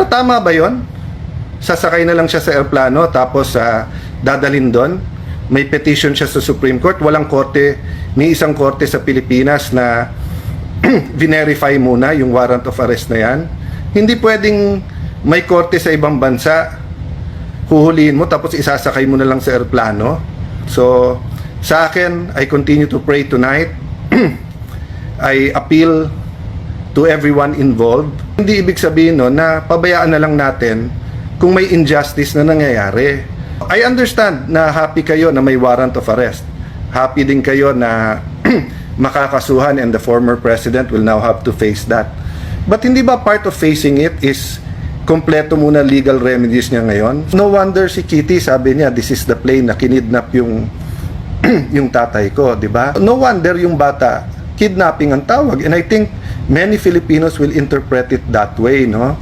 Tama ba yon? Sasakay na lang siya sa aeroplano tapos dadalhin doon. May petition siya sa Supreme Court. Walang korte, may isang korte sa Pilipinas na verify muna yung warrant of arrest na yan. Hindi pwedeng may korte sa ibang bansa, huhulihin mo tapos isasakay mo na lang sa aeroplano. So, sa akin, I continue to pray tonight. I appeal to everyone involved. Hindi ibig sabihin no, na pabayaan na lang natin kung may injustice na nangyayari. I understand na happy kayo na may warrant of arrest. Happy din kayo na makakasuhan and the former president will now have to face that. But hindi ba part of facing it is kompleto muna legal remedies niya ngayon? No wonder si Kitty sabi niya, this is the plane na kinidnap yung yung tatay ko, di ba? No wonder yung bata, kidnapping ang tawag. And I think many Filipinos will interpret it that way, no?